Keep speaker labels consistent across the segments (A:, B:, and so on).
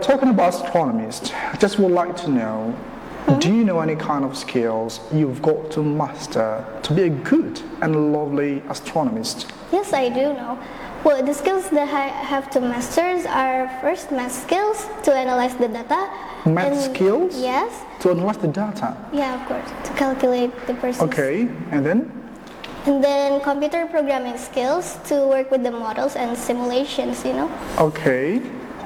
A: Talking about astronomist, I just would like to know, do you know any kind of skills you've got to master to be a good and lovely astronomist?
B: Yes, I do know. Well, the skills that I have to master are first math skills to analyze the data.
A: Math skills?
B: Yes.
A: To analyze the data?
B: Yeah, of course, to calculate the percent.
A: Okay, and then?
B: And then computer programming skills to work with the models and simulations,
A: Okay.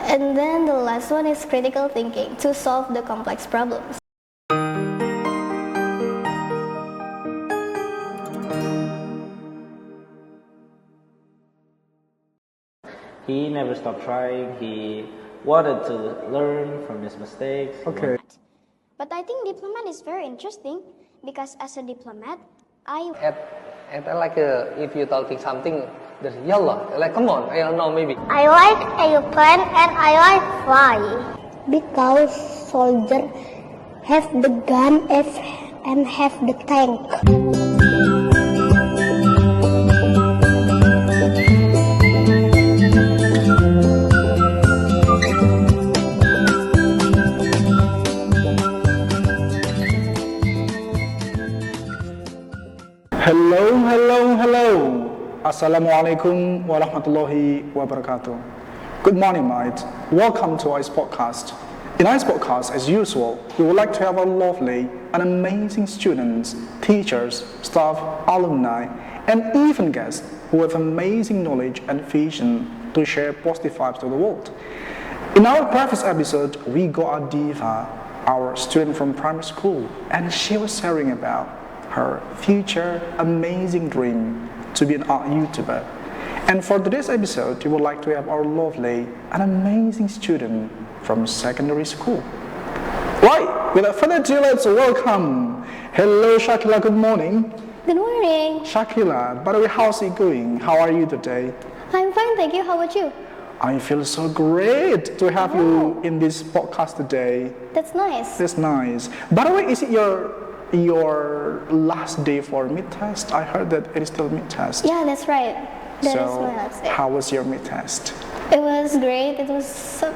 B: And then the last one is critical thinking to solve the complex problems.
C: He never stopped trying. He wanted to learn from his mistakes.
A: Okay.
D: But I think diplomat is very interesting because as a diplomat,
E: if you're talking something, there's yalla. Like, come on, I don't know, maybe.
F: I like airplane and I like fly. Because soldier have the gun and have the tank.
A: Hello. Assalamualaikum warahmatullahi wabarakatuh. Good morning, mate. Welcome to AIS Podcast. In AIS Podcast, as usual, we would like to have our lovely and amazing students, teachers, staff, alumni, and even guests who have amazing knowledge and vision to share positive vibes to the world. In our previous episode, we got a diva, our student from primary school, and she was sharing about her future amazing dream to be an art YouTuber. And for today's episode, we would like to have our lovely and amazing student from secondary school. Right, without further ado, let's welcome. Hello, Shaqila, good morning.
B: Good morning.
A: Shaqila, by the way, how's it going? How are you today?
B: I'm fine, thank you. How about you?
A: I feel so great to have you in this podcast today.
B: That's nice.
A: That's nice. By the way, is it your last day for mid-test? I heard that it is still mid-test.
B: Yeah, that's right. That is my last day.
A: How was your mid-test?
B: It was great. It was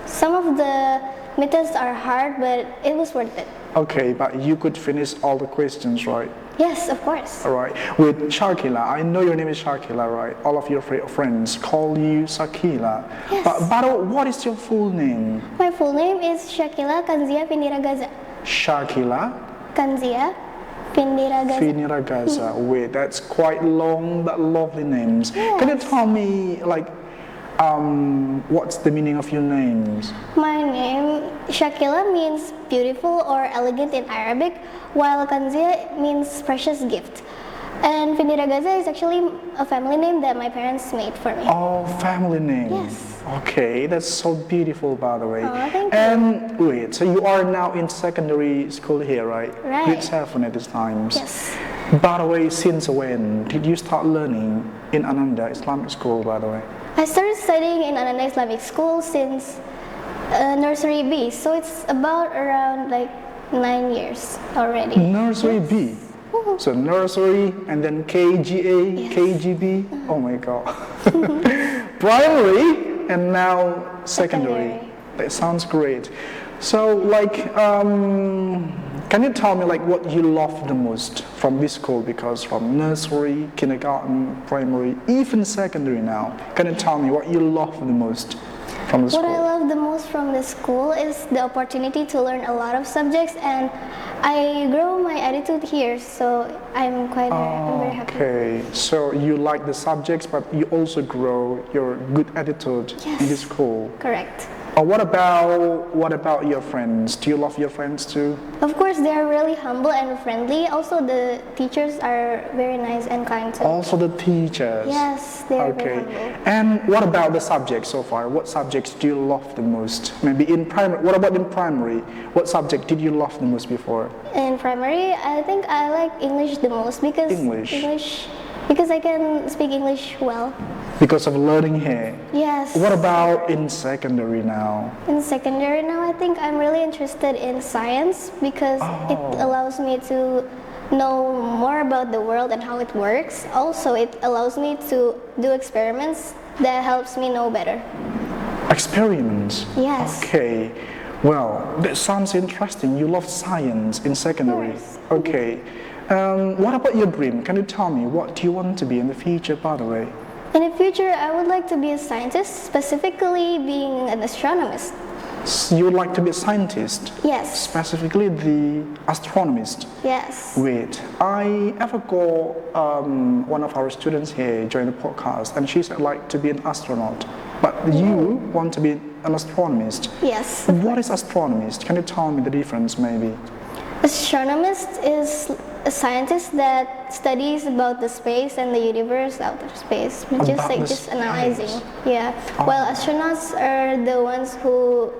B: some of the mid-tests are hard, but it was worth it.
A: Okay, but you could finish all the questions, right?
B: Yes, of course.
A: All right. With Shaqila, I know your name is Shaqila, right? All of your friends call you Shaqila.
B: Yes.
A: But what is your full name?
B: My full name is Shaqila Kanzia Vindiragazza.
A: Shaqila
B: Kanzia Vindiragazza.
A: Wait, that's quite long, that lovely names.
B: Yes.
A: Can you tell me, what's the meaning of your names?
B: My name, Shaqila, means beautiful or elegant in Arabic, while Kanzia means precious gift. And Vindiragazza is actually a family name that my parents made for me.
A: Oh, family name.
B: Yes.
A: Okay, that's so beautiful, by the way.
B: Oh, thank you.
A: And wait, so you are now in secondary school here, right?
B: Right.
A: Grade 7 at this time.
B: Yes.
A: By the way, since when did you start learning in Ananda Islamic school, by the way?
B: I started studying in Ananda Islamic school since nursery B, so it's about around 9 years already.
A: Nursery B.
B: Woohoo.
A: So nursery and then KGA,
B: Yes.
A: KGB. Oh my god. Primary and now secondary. That sounds great. So can you tell me what you love the most from this school? Because from nursery, kindergarten, primary, even secondary now, can you tell me what you love the most from the school?
B: What I love the most from the school is the opportunity to learn a lot of subjects, and I grow my attitude here, so I'm very happy.
A: Okay, so you like the subjects, but you also grow your good attitude in this school.
B: Correct.
A: What about your friends? Do you love your friends too?
B: Of course, they are really humble and friendly. Also, the teachers are very nice and kind too.
A: Also the teachers?
B: Yes, they are
A: Okay.
B: very humble.
A: And what about the subjects so far? What subjects do you love the most? Maybe in primary. What about in primary? What subject did you love the most before?
B: In primary, I think I like English the most because because I can speak English well.
A: Because of learning here.
B: Yes.
A: What about in secondary now?
B: In secondary now, I think I'm really interested in science because it allows me to know more about the world and how it works. Also, it allows me to do experiments that helps me know better.
A: Experiments?
B: Yes.
A: Okay. Well, that sounds interesting. You love science in secondary.
B: course.
A: Okay. What about your dream? Can you tell me what do you want to be in the future, by the way?
B: In the future, I would like to be a scientist, specifically being an astronomist.
A: You would like to be a scientist?
B: Yes.
A: Specifically the astronomist?
B: Yes.
A: Wait, I ever got one of our students here join the podcast and she said like to be an astronaut. But you want to be an astronomist.
B: Yes.
A: What is astronomist? Can you tell me the difference maybe?
B: Astronomist is a scientist that studies about the space and the universe, outer space, just
A: About
B: like
A: the
B: just
A: space.
B: analyzing. Yeah. While astronauts are the ones who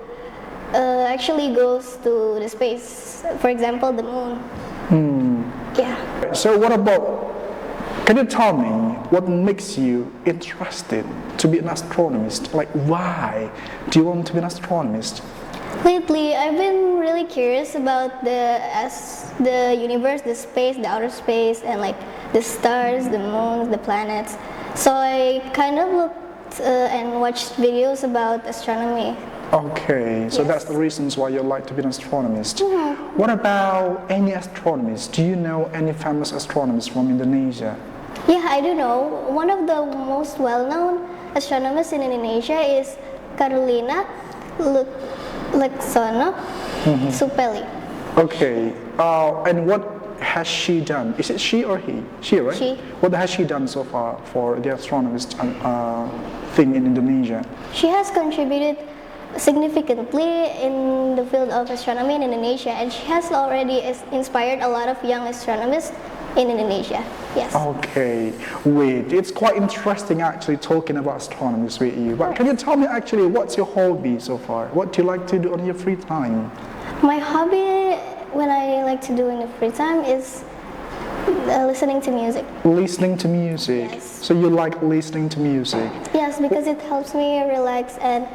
B: actually goes to the space. For example, the moon. Yeah.
A: So what about, can you tell me what makes you interested to be an astronomist? Like why do you want to be an astronomist?
B: Lately, I've been really curious about the universe, the space, the outer space, and like the stars, the moons, the planets. So I kind of looked and watched videos about astronomy.
A: Okay, so
B: Yes.
A: that's the reasons why you like to be an astronomist. What about any astronomist? Do you know any famous astronomers from Indonesia?
B: Yeah, I do know. One of the most well-known astronomers in Indonesia is Carolina Laksono Supeli.
A: Okay, and what has she done? Is it she or he? She, right?
B: She.
A: What has she done so far for the astronomist thing in Indonesia?
B: She has contributed significantly in the field of astronomy in Indonesia, and she has already inspired a lot of young astronomers in Indonesia. Yes.
A: Okay, wait, it's quite interesting actually talking about astronomers with you. But can you tell me actually what's your hobby so far? What do you like to do on your free time?
B: My hobby, when I like to do in the free time, is listening to music.
A: Listening to music.
B: Yes.
A: So you like listening to music?
B: Yes, because it helps me relax, and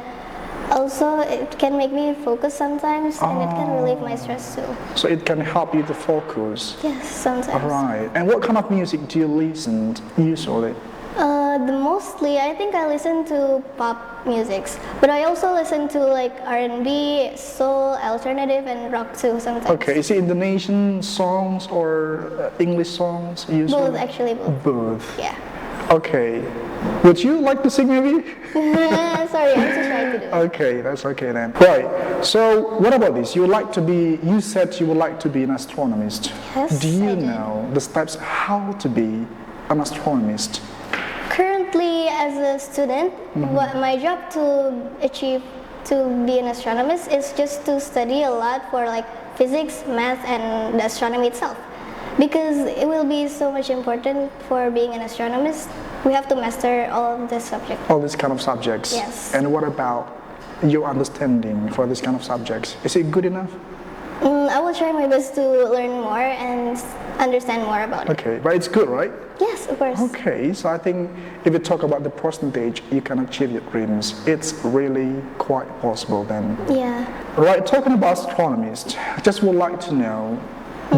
B: also it can make me focus sometimes, and it can relieve my stress too.
A: So it can help you to focus.
B: Yes, sometimes.
A: Alright. And what kind of music do you listen to usually?
B: Mostly, I think I listen to pop musics, but I also listen to like R&B, soul, alternative, and rock too sometimes.
A: Okay, is it Indonesian songs or English songs usually?
B: Both, actually, both.
A: Both.
B: Yeah.
A: Okay. Would you like to sing maybe?
B: Sorry, I'm too shy to do it.
A: Okay, that's okay then. Right. So what about this? You would like to be, you said you would like to be an astronomist.
B: Yes,
A: Do you
B: I did.
A: know the steps how to be an astronomist?
B: Currently, as a student, what my job to achieve to be an astronomist is just to study a lot for like physics, math, and the astronomy itself. Because it will be so much important for being an astronomist, we have to master all of this subject.
A: All these kind of subjects.
B: Yes.
A: And what about your understanding for this kind of subjects? Is it good enough?
B: I will try my best to learn more and understand more about it.
A: Okay, but it's good, right?
B: Yes, of course.
A: Okay, so I think if you talk about the percentage you can achieve your dreams, it's really quite possible then.
B: Yeah.
A: Right, talking about astronomist, I just would like to know,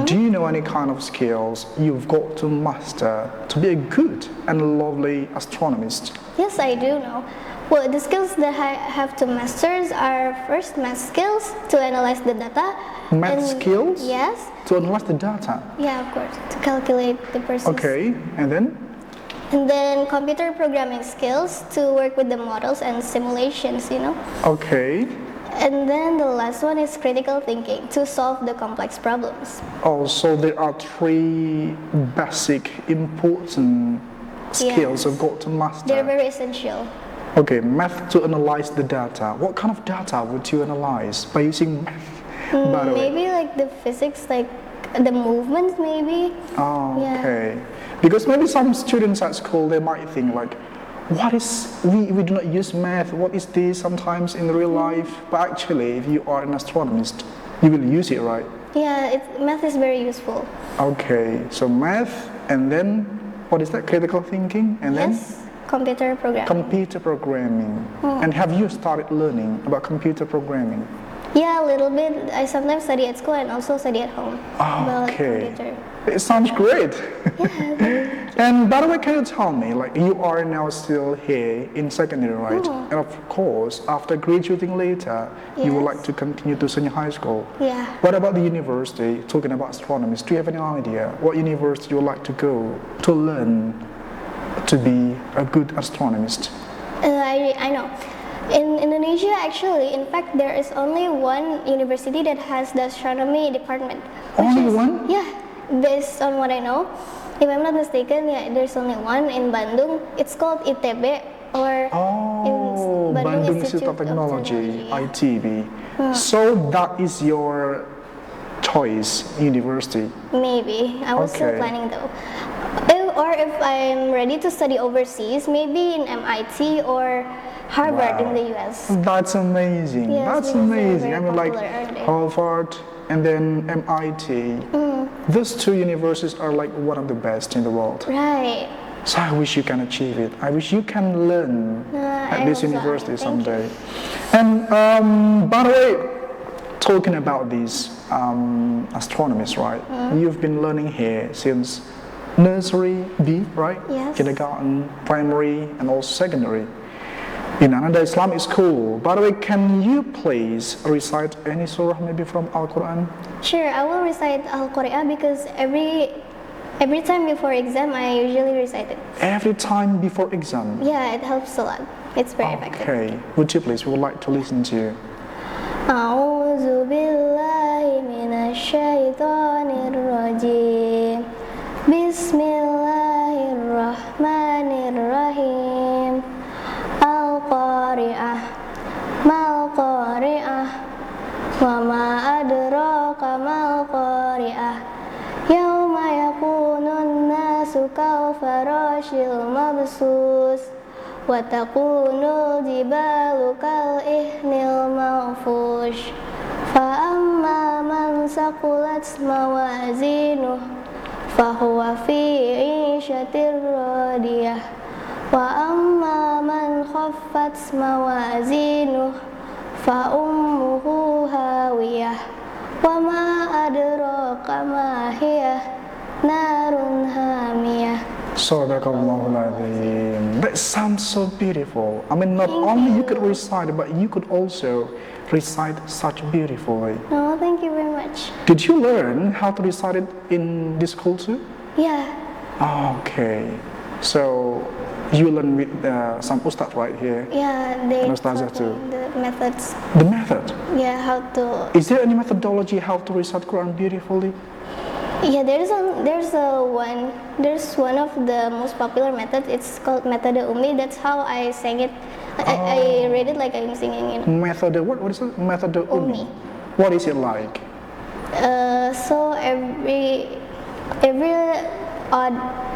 A: do you know any kind of skills you've got to master to be a good and lovely astronomist?
B: Yes, I do know. Well, the skills that I have to master are first math skills to analyze the data.
A: Math
B: and-
A: skills?
B: Yes.
A: To analyze the data?
B: Yeah, of course. To calculate the process.
A: Okay, and then?
B: And then computer programming skills to work with the models and simulations, you know.
A: Okay.
B: And then the last one is critical thinking to solve the complex problems.
A: Oh, so there are three basic important skills
B: Yes.
A: you've got to master.
B: They're very essential.
A: Okay, math to analyze the data. What kind of data would you analyze by using math? By the way.
B: Maybe like the physics, like the movements, maybe.
A: Oh,
B: Yeah.
A: okay. Because maybe some students at school, they might think like, what is, we do not use math, what is this sometimes in real life? But actually, if you are an astronomist, you will use it, right?
B: Yeah, math is very useful.
A: Okay, so math, and then, what is that, critical thinking? And then?
B: Yes, computer programming.
A: Computer programming. And have you started learning about computer programming?
B: Yeah, a little bit. I sometimes study at school and also study at home about
A: Okay.
B: computer.
A: It sounds great. And by the way, can you tell me, like you are now still here in secondary, right? And of course, after graduating later, you would
B: Yes.
A: like to continue to senior high school.
B: Yeah.
A: What about the university? Talking about astronomy, do you have any idea what university you would like to go to learn to be a good astronomist?
B: I know. In Indonesia, actually, in fact, there is only one university that has the astronomy department.
A: Only one?
B: Yeah, based on what I know. If I'm not mistaken, yeah, there's only one in Bandung. It's called ITB or
A: Oh, Bandung Institute of Technology,
B: yeah.
A: ITB. So that is your choice university.
B: Maybe. I was still
A: Okay.
B: planning though. If I'm ready to study overseas, maybe in MIT or Harvard in the US.
A: That's amazing.
B: Yes,
A: That's
B: because they're
A: amazing.
B: very
A: I mean, like
B: popular, aren't they?
A: Harvard and then MIT. Those two universities are like one of the best in the world.
B: Right.
A: So I wish you can achieve it. I wish you can learn
B: I
A: at this
B: hope so.
A: university
B: Thank you.
A: someday. And by the way, talking about these astronomers, right? You've been learning here since nursery B, right?
B: Yes.
A: Kindergarten, primary, and also secondary. In Ananda Islamic school. By the way, can you please recite any surah maybe from Al-Quran?
B: Sure, I will recite Al-Qur'an because every time before exam, I usually recite it.
A: Every time before exam.
B: Yeah, it helps a lot. It's very effective.
A: Okay. Would you please? We would like to listen to you.
B: أعوذ بالله من الشيطان الرجيم بسم الله الرحمن الرحيم القارعة ما القارعة وما أدراك ما القارعة يوم يكون الناس كالفراش المبثوث وتكون الجبال كالإهن المنفوش فأما من ثقلت موازينه فهو في عيشة راضية وأما من خفت موازينه فأمه هاوية وما أدراك ما هي نار هامية.
A: Sadaqallahul-Azim. That sounds so beautiful. I mean, not only you could recite, but you could also recite such beautifully.
B: No, thank you very much.
A: Did you learn how to recite it in this school too?
B: Yeah,
A: Okay. So you learn with some ustad right here.
B: yeah, they
A: And Ustazah
B: taught
A: too.
B: me the methods.
A: The method.
B: Yeah, how to.
A: Is there any methodology how to recite Quran beautifully?
B: Yeah, there's one of the most popular methods. It's called Methode Umi. That's how I sang it. I read it like I'm singing, you know.
A: Method. What is it? Method
B: Umi.
A: What is it like?
B: So every odd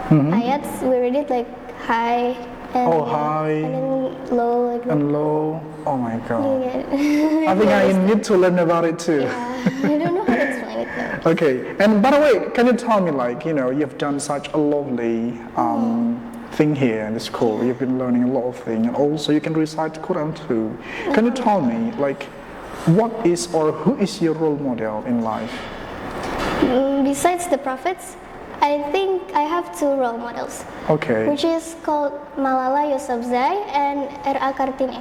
B: ayats we read it like high and,
A: Oh, high.
B: and then low like that.
A: And low. Oh my God.
B: Yeah.
A: I think I need to learn about it too.
B: I don't know how to explain it though.
A: Okay. And by the way, can you tell me, like, you know, you've done such a lovely thing here in the school. You've been learning a lot of things, and also you can recite Quran too. Can you tell me, like, what is or who is your role model in life?
B: Besides the prophets, I think I have two role models,
A: Okay.
B: which is called Malala Yousafzai and R.A. Kartini.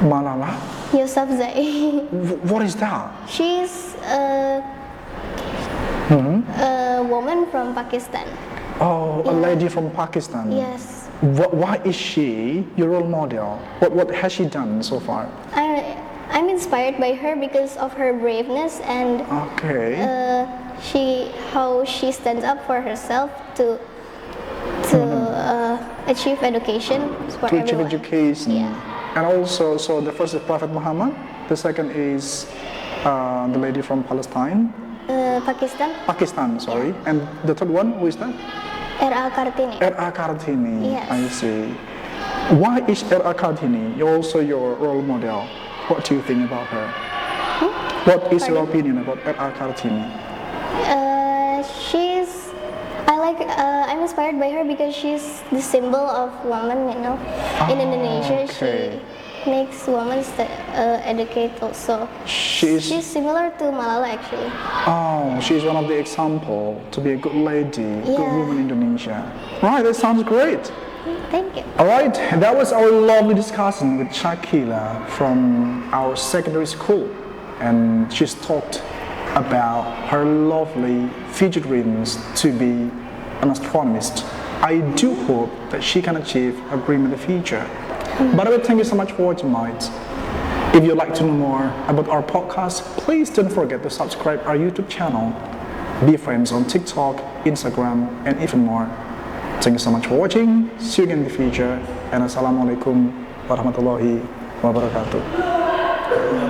A: Malala.
B: Yousafzai.
A: What is that?
B: She's a woman from Pakistan.
A: Oh, a lady from Pakistan.
B: Yes.
A: Why is she your role model? What has she done so far?
B: I'm inspired by her because of her braveness and
A: Okay.
B: how she stands up for herself to achieve education for
A: To achieve
B: everyone.
A: education.
B: Yeah.
A: And also, so the first is Prophet Muhammad, the second is the lady from Palestine, Pakistan, sorry. And the third one, who is that?
B: R.A. Kartini.
A: R.A. Kartini.
B: Yes.
A: I see. Why is R.A. Kartini also your role model? What do you think about her? What is your opinion about R.A. Kartini?
B: I'm inspired by her because she's the symbol of woman, you know. In Indonesia,
A: Okay.
B: makes women educate also.
A: She's
B: She's similar to Malala actually.
A: oh, she's one of the example to be a good lady, good
B: Yeah.
A: woman in Indonesia. Right, that sounds great.
B: Thank you.
A: All right, that was our lovely discussion with Shaqila from our secondary school, and she's talked about her lovely future dreams to be an astronomist. I do hope that she can achieve her dream in the future. By the way, thank you so much for watching, mates. If you'd like to know more about our podcast, please don't forget to subscribe our YouTube channel, be friends on TikTok, Instagram, and even more. Thank you so much for watching. See you again in the future. And Assalamualaikum warahmatullahi wabarakatuh.